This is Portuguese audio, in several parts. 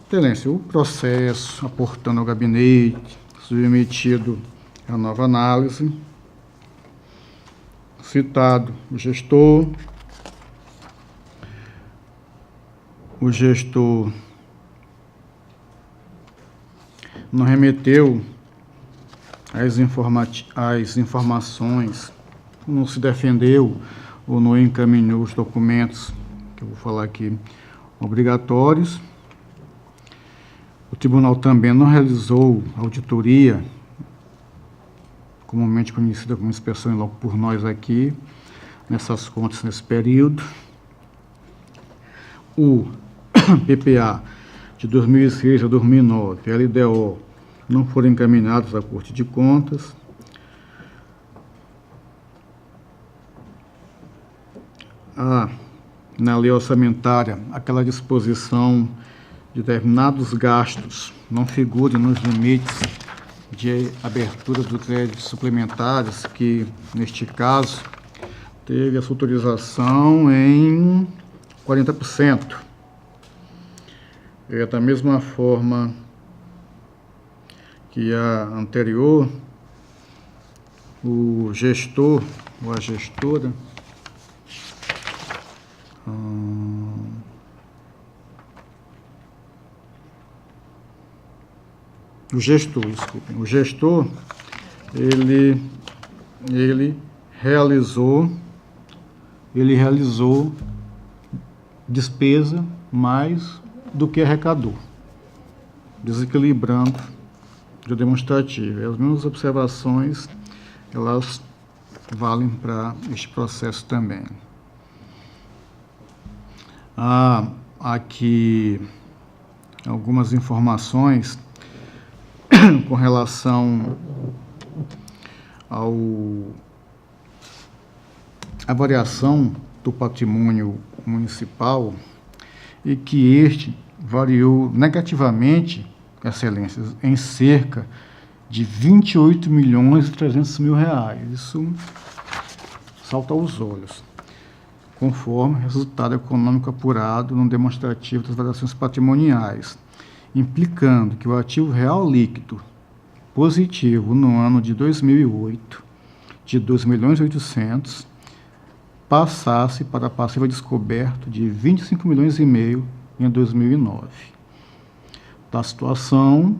Excelência, o processo aportando ao gabinete, submetido à nova análise, citado o gestor não remeteu as informações, não se defendeu ou não encaminhou os documentos, que eu vou falar aqui, obrigatórios. O tribunal também não realizou auditoria, comumente conhecida como inspeção logo por nós aqui, nessas contas nesse período. O PPA de 2006 a 2009, LDO, não foram encaminhados à Corte de Contas. Na lei orçamentária, aquela disposição de determinados gastos não figurem nos limites de abertura do crédito suplementares, que, neste caso, teve essa autorização em 40%. Da mesma forma que a anterior, o gestor ou a gestora o gestor, ele realizou despesa mais do que arrecadou, desequilibrando o demonstrativo. As minhas observações, elas valem para este processo também. Há aqui algumas informações com relação à variação do patrimônio municipal, e que este variou negativamente, Excelências, em cerca de 28.300.000 reais. Isso salta aos olhos, conforme resultado econômico apurado no demonstrativo das variações patrimoniais, implicando que o ativo real líquido positivo no ano de 2008, de 2.800.000, passasse para passivo descoberto de 25,5 milhões em 2009. Da situação,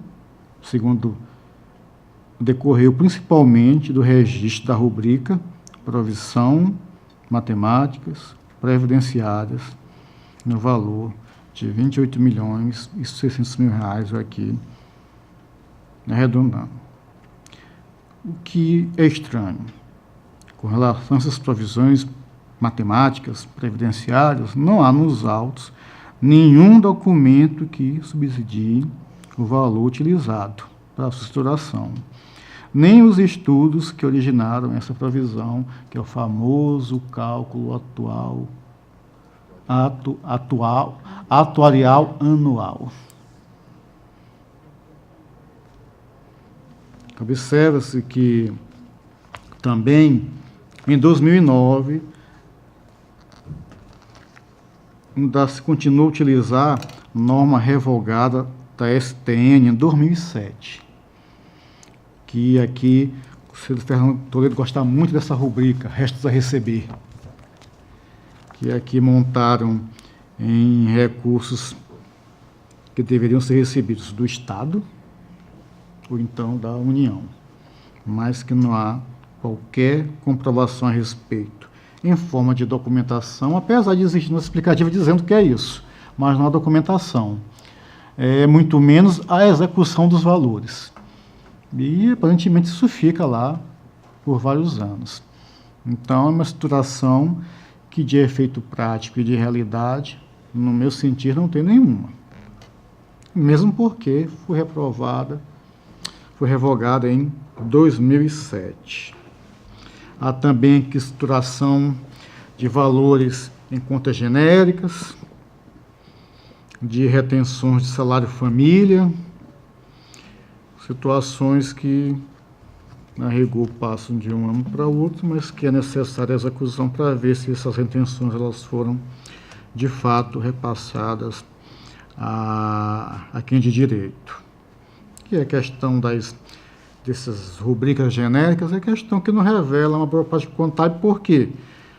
segundo, decorreu principalmente do registro da rubrica provisão matemáticas previdenciárias no valor de 28.600.000 reais aqui, arredondando. O que é estranho, com relação a essas provisões matemáticas previdenciárias, não há nos autos nenhum documento que subsidie o valor utilizado para a sua estruturação, nem os estudos que originaram essa provisão, que é o famoso cálculo atuarial anual. Observa-se que também em 2009 ainda se continuou a utilizar norma revogada da STN em 2007, que aqui o senhor Fernando Toledo gosta muito dessa rubrica, restos a receber, que aqui montaram em recursos que deveriam ser recebidos do Estado ou então da União, mas que não há qualquer comprovação a respeito em forma de documentação, apesar de existir uma explicativa dizendo que é isso, mas não há documentação, muito menos a execução dos valores. E aparentemente isso fica lá por vários anos. Então é uma situação que de efeito prático e de realidade, no meu sentir, não tem nenhuma. Mesmo porque foi revogada em 2007. Há também aqui estruturação de valores em contas genéricas, de retenções de salário família, situações que, a rigor, passam de um ano para outro, mas que é necessária a execução para ver se essas retenções elas foram de fato repassadas a quem de direito. Que é a questão dessas rubricas genéricas, é questão que não revela uma boa prática contábil, porque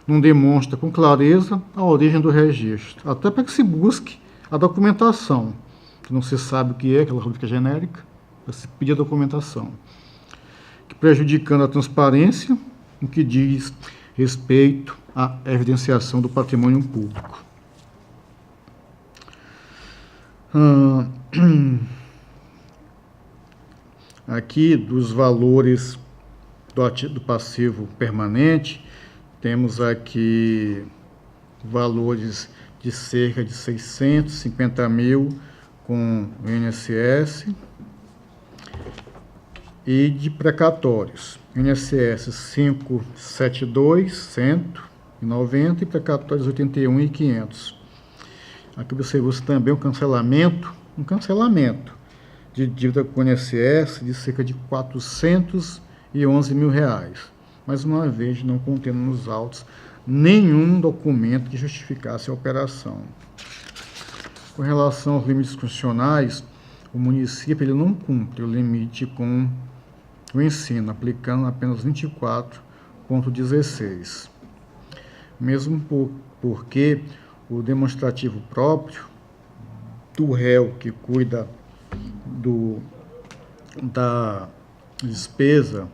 não demonstra com clareza a origem do registro, até para que se busque a documentação, que não se sabe o que é aquela rubrica genérica, para se pedir a documentação, que prejudicando a transparência, no que diz respeito à evidenciação do patrimônio público. Aqui, dos valores do passivo permanente, temos aqui valores de cerca de 650 mil com o INSS e de precatórios. INSS 572, 190 e precatórios 81.500. Aqui observou-se também um cancelamento de dívida com o INSS de cerca de 411 mil reais. Mais uma vez, não contendo nos autos nenhum documento que justificasse a operação. Com relação aos limites constitucionais, o município ele não cumpre o limite com o ensino, aplicando apenas 24,16. Mesmo porque o demonstrativo próprio do réu que cuida da despesa,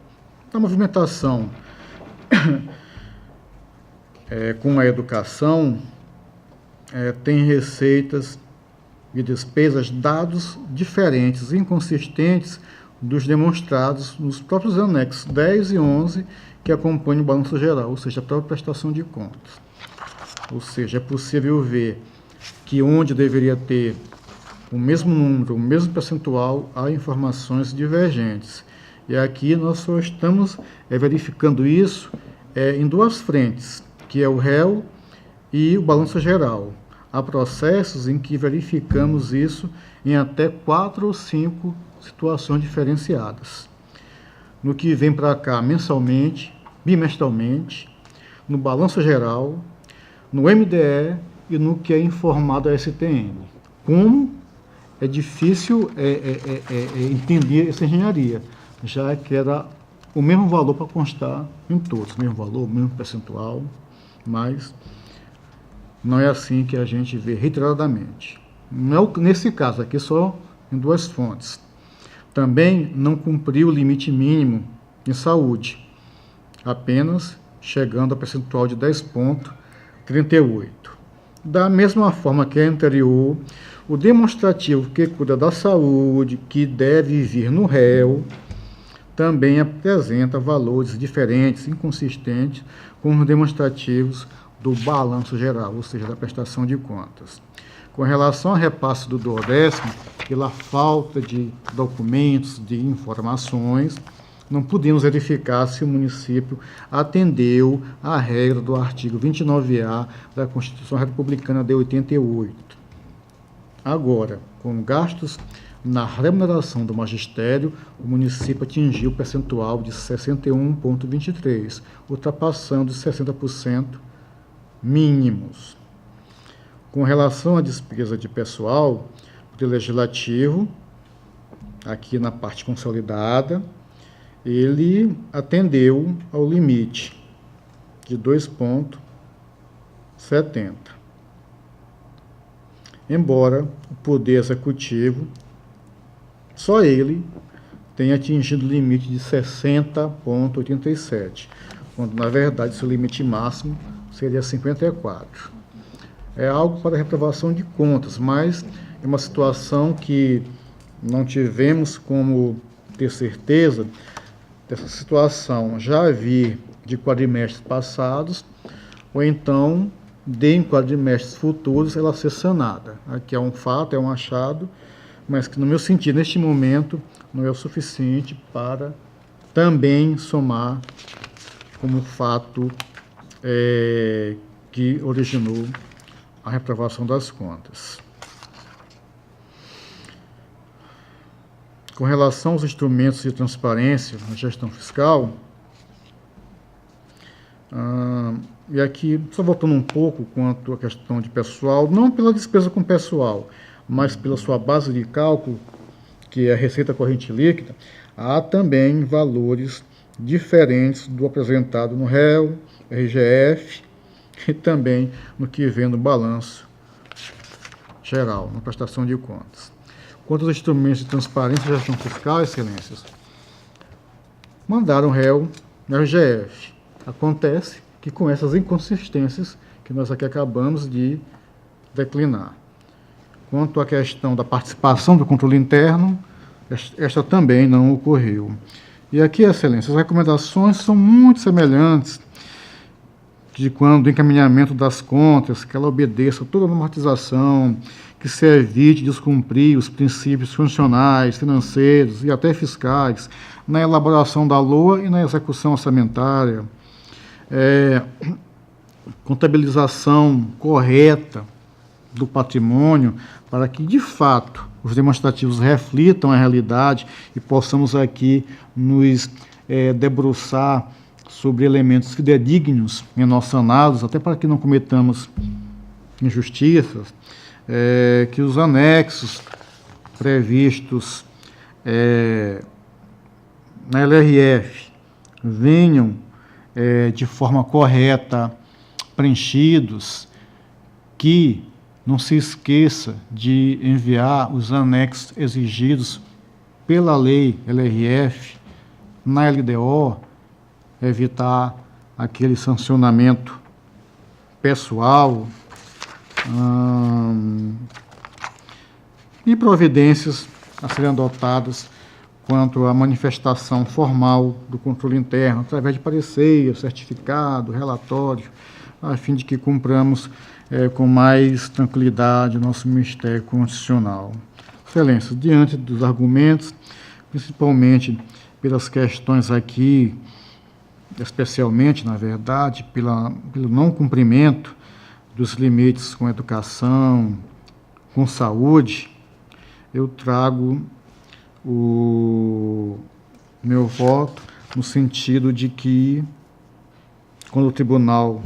da movimentação com a educação, tem receitas e despesas, dados diferentes, inconsistentes dos demonstrados nos próprios anexos 10 e 11 que acompanham o balanço geral, ou seja, a própria prestação de contas. Ou seja, é possível ver que onde deveria ter o mesmo número, o mesmo percentual, há informações divergentes. E aqui nós só estamos verificando isso em duas frentes, que é o réu e o balanço geral. Há processos em que verificamos isso em até 4 ou 5 situações diferenciadas. No que vem para cá mensalmente, bimestralmente, no balanço geral, no MDE e no que é informado a STN. Como é difícil entender essa engenharia, já que era o mesmo valor para constar em todos, o mesmo valor, o mesmo percentual, mas não é assim que a gente vê reiteradamente. Não é nesse caso aqui, só em duas fontes. Também não cumpriu o limite mínimo em saúde, apenas chegando a percentual de 10,38. Da mesma forma que a anterior, o demonstrativo que cuida da saúde, que deve vir no réu, também apresenta valores diferentes, inconsistentes, com os demonstrativos do balanço geral, ou seja, da prestação de contas. Com relação ao repasse do duodécimo, pela falta de documentos, de informações, não podemos verificar se o município atendeu à regra do artigo 29A da Constituição Republicana de 88. Agora, com gastos na remuneração do magistério, o município atingiu o percentual de 61,23, ultrapassando os 60% mínimos. Com relação à despesa de pessoal, o legislativo, aqui na parte consolidada, ele atendeu ao limite de 2,70. Embora o Poder Executivo, só ele, tenha atingido o limite de 60,87, quando, na verdade, seu limite máximo seria 54. É algo para reprovação de contas, mas é uma situação que não tivemos como ter certeza dessa situação já vir de quadrimestres passados, ou então de em quadrimestres futuros ela ser sanada. Aqui é um fato, é um achado, mas que no meu sentido, neste momento, não é o suficiente para também somar como fato que originou a reprovação das contas. Com relação aos instrumentos de transparência na gestão fiscal, E aqui, só voltando um pouco quanto à questão de pessoal, não pela despesa com pessoal, mas pela sua base de cálculo, que é a receita corrente líquida, há também valores diferentes do apresentado no REL, RGF e também no que vem no balanço geral, na prestação de contas. Quanto aos instrumentos de transparência e gestão fiscal, excelências, mandaram REL no RGF. Acontece que com essas inconsistências que nós aqui acabamos de declinar. Quanto à questão da participação do controle interno, esta também não ocorreu. E aqui, excelência, as recomendações são muito semelhantes de quando o encaminhamento das contas, que ela obedeça toda a normatização, que se evite descumprir os princípios funcionais, financeiros e até fiscais, na elaboração da LOA e na execução orçamentária, contabilização correta do patrimônio, para que, de fato, os demonstrativos reflitam a realidade e possamos aqui nos debruçar sobre elementos fidedignos em nossa análise, até para que não cometamos injustiças, que os anexos previstos na LRF venham de forma correta preenchidos, que não se esqueça de enviar os anexos exigidos pela lei LRF na LDO, evitar aquele sancionamento pessoal, e providências a serem adotadas quanto à manifestação formal do controle interno, através de parecer, certificado, relatório, a fim de que cumpramos com mais tranquilidade o nosso Ministério Constitucional. Excelência, diante dos argumentos, principalmente pelas questões aqui, especialmente, na verdade, pelo não cumprimento dos limites com educação, com saúde, eu trago o meu voto no sentido de que, quando o tribunal,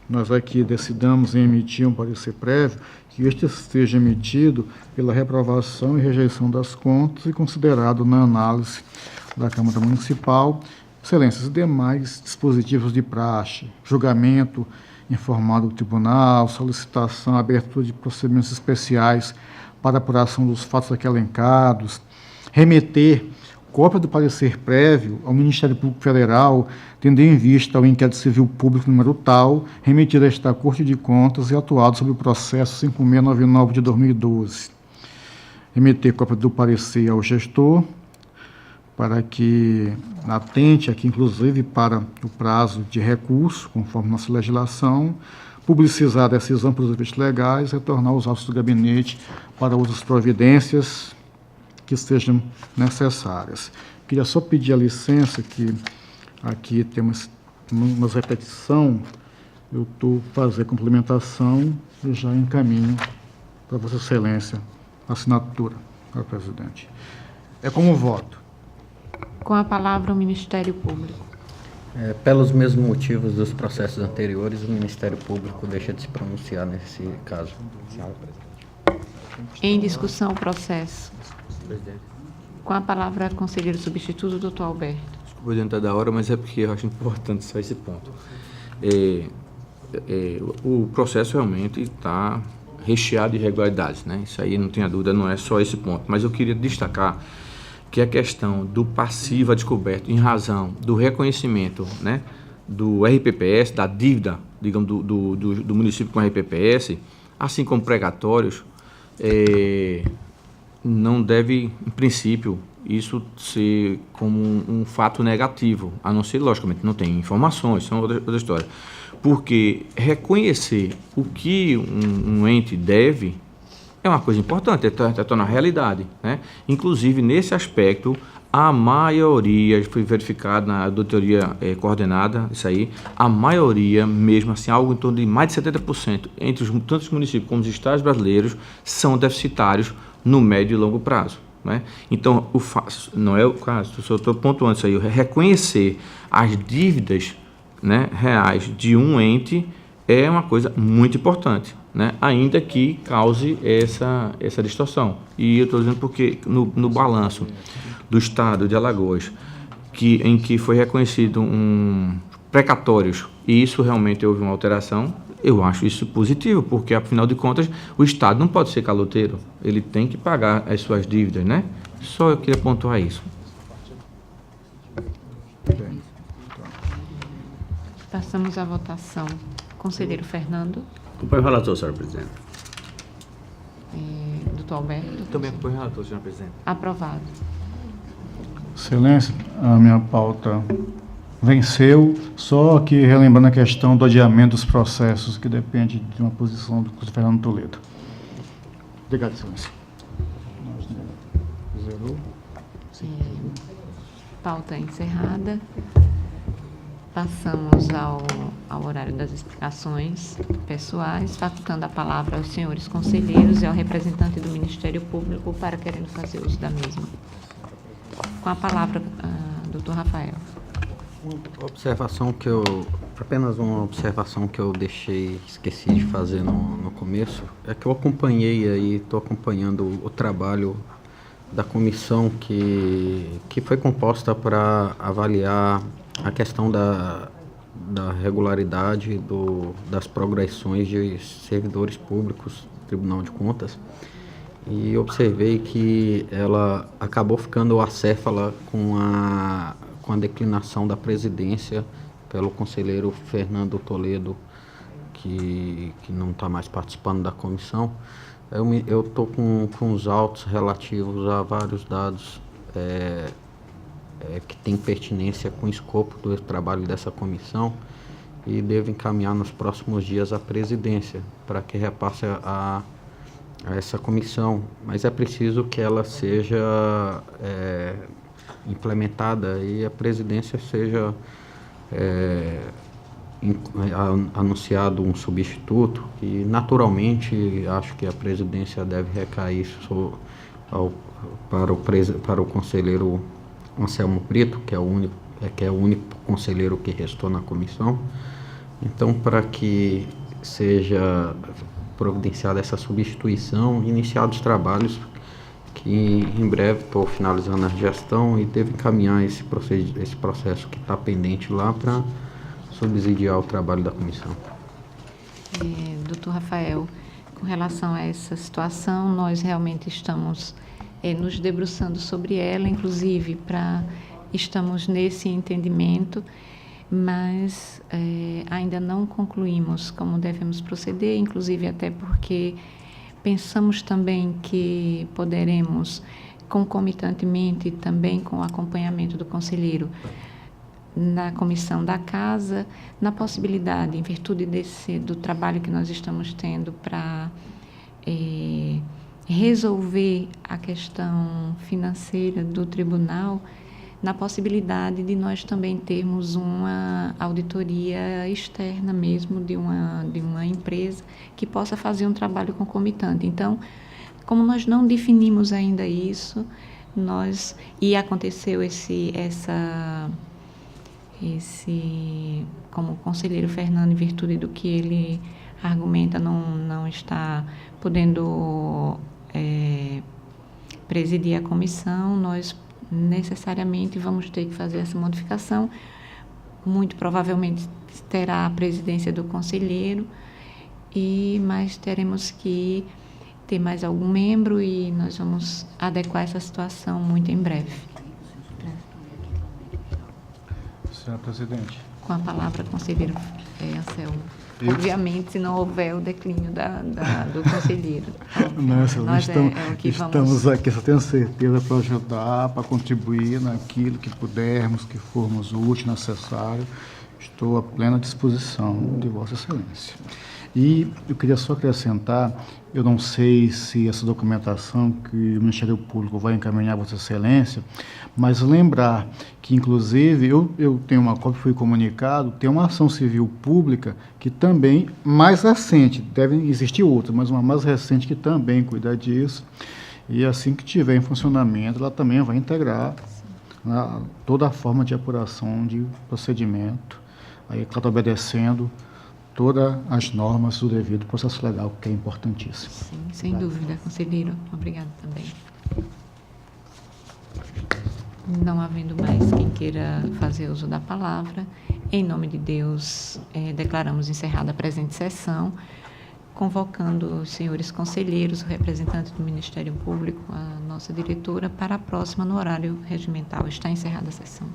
nós aqui decidamos em emitir um parecer prévio, que este seja emitido pela reprovação e rejeição das contas e considerado na análise da Câmara Municipal. Excelências, demais dispositivos de praxe, julgamento informado do tribunal, solicitação, abertura de procedimentos especiais para apuração dos fatos aqui elencados, remeter cópia do parecer prévio ao Ministério Público Federal, tendo em vista ao inquérito civil público número tal, remetido a esta Corte de Contas e atuado sobre o processo 5699 de 2012. Remeter cópia do parecer ao gestor, para que atente aqui, inclusive, para o prazo de recurso, conforme nossa legislação, publicizar a decisão pelos efeitos legais, retornar os autos do gabinete para outras providências que sejam necessárias. Queria só pedir a licença, que aqui temos uma repetição, eu estou fazendo a complementação e já encaminho para Vossa Excelência a assinatura, para o presidente. É como voto. Com a palavra o Ministério Público. Pelos mesmos motivos dos processos anteriores, o Ministério Público deixa de se pronunciar nesse caso. Em discussão o processo. Com a palavra, conselheiro substituto, doutor Alberto. Desculpa adiantar da hora, mas é porque eu acho importante só esse ponto. O processo realmente está recheado de irregularidades, né? Isso aí, não tenha dúvida, não é só esse ponto. Mas eu queria destacar que a questão do passivo a descoberto em razão do reconhecimento, né, do RPPS, da dívida, digamos, do município com RPPS, assim como precatórios, não deve, em princípio, isso ser como um fato negativo, a não ser, logicamente, não tem informações, são outra história. Porque reconhecer o que um ente deve é uma coisa importante, está na realidade, né? Inclusive, nesse aspecto, a maioria, foi verificado na auditoria coordenada, isso aí, a maioria, mesmo assim, algo em torno de mais de 70%, entre tanto os municípios como os estados brasileiros, são deficitários no médio e longo prazo, né? Então, não é o caso, só estou pontuando isso aí, reconhecer as dívidas né, reais de um ente é uma coisa muito importante, né, ainda que cause essa distorção. E eu estou dizendo porque no balanço do Estado de Alagoas, em que foi reconhecido precatórios, e isso realmente houve uma alteração, eu acho isso positivo, porque, afinal de contas, o Estado não pode ser caloteiro, ele tem que pagar as suas dívidas, né? Só eu queria pontuar isso. Passamos à votação. Conselheiro Fernando. Acompanho o relator, senhora presidente. Doutor Alberto. Também acompanho o relator, senhor presidente. Aprovado. Excelência, a minha pauta venceu, só que relembrando a questão do adiamento dos processos, que depende de uma posição do Conselheiro Fernando Toledo. Obrigado, Excelência. Zerou. Pauta encerrada. Passamos ao horário das explicações pessoais, facultando a palavra aos senhores conselheiros e ao representante do Ministério Público para querendo fazer uso da mesma. Com a palavra, doutor Rafael. Apenas uma observação que eu esqueci de fazer no começo, é que eu acompanhei aí, estou acompanhando o trabalho da comissão que foi composta para avaliar a questão da regularidade das progressões de servidores públicos do Tribunal de Contas, e observei que ela acabou ficando acéfala com a declinação da presidência pelo conselheiro Fernando Toledo, que não está mais participando da comissão. Eu estou com os autos relativos a vários dados que tem pertinência com o escopo do trabalho dessa comissão, e devo encaminhar nos próximos dias à presidência para que repasse a essa comissão, mas é preciso que ela seja implementada e a presidência seja anunciado um substituto, e naturalmente acho que a presidência deve recair para o conselheiro Anselmo Brito, que é o único conselheiro que restou na comissão. Então, para que seja providenciada essa substituição, iniciados os trabalhos, que em breve estou finalizando a gestão e devo encaminhar esse processo que está pendente lá para subsidiar o trabalho da comissão. Doutor Rafael, com relação a essa situação, nós realmente estamos nos debruçando sobre ela, inclusive estamos nesse entendimento, mas ainda não concluímos como devemos proceder, inclusive até porque pensamos também que poderemos, concomitantemente também com o acompanhamento do conselheiro na comissão da casa, na possibilidade, em virtude do trabalho que nós estamos tendo para resolver a questão financeira do tribunal, na possibilidade de nós também termos uma auditoria externa mesmo de uma empresa que possa fazer um trabalho concomitante. Então, como nós não definimos ainda isso, e aconteceu como o conselheiro Fernando, em virtude do que ele argumenta, não está podendo presidir a comissão, nós necessariamente vamos ter que fazer essa modificação. Muito provavelmente terá a presidência do conselheiro, mas teremos que ter mais algum membro e nós vamos adequar essa situação muito em breve. Senhora presidente. Com a palavra, conselheiro Anselmo. Obviamente, se não houver o declínio do conselheiro. Nós estamos aqui, só tenho certeza, para ajudar, para contribuir naquilo que pudermos, que formos útil, necessário. Estou à plena disposição de Vossa Excelência. E eu queria só acrescentar, eu não sei se essa documentação que o Ministério Público vai encaminhar a Vossa Excelência, mas lembrar que, inclusive, eu tenho uma cópia, fui comunicado, tem uma ação civil pública que também, mais recente, devem existir outras, mas uma mais recente que também cuida disso, e assim que estiver em funcionamento, ela também vai integrar toda a forma de apuração de procedimento aí claro, obedecendo todas as normas do devido processo legal, que é importantíssimo. Sim, sem dúvida, conselheiro. Obrigada também. Não havendo mais quem queira fazer uso da palavra, em nome de Deus, declaramos encerrada a presente sessão, convocando os senhores conselheiros, o representante do Ministério Público, a nossa diretora, para a próxima no horário regimental. Está encerrada a sessão.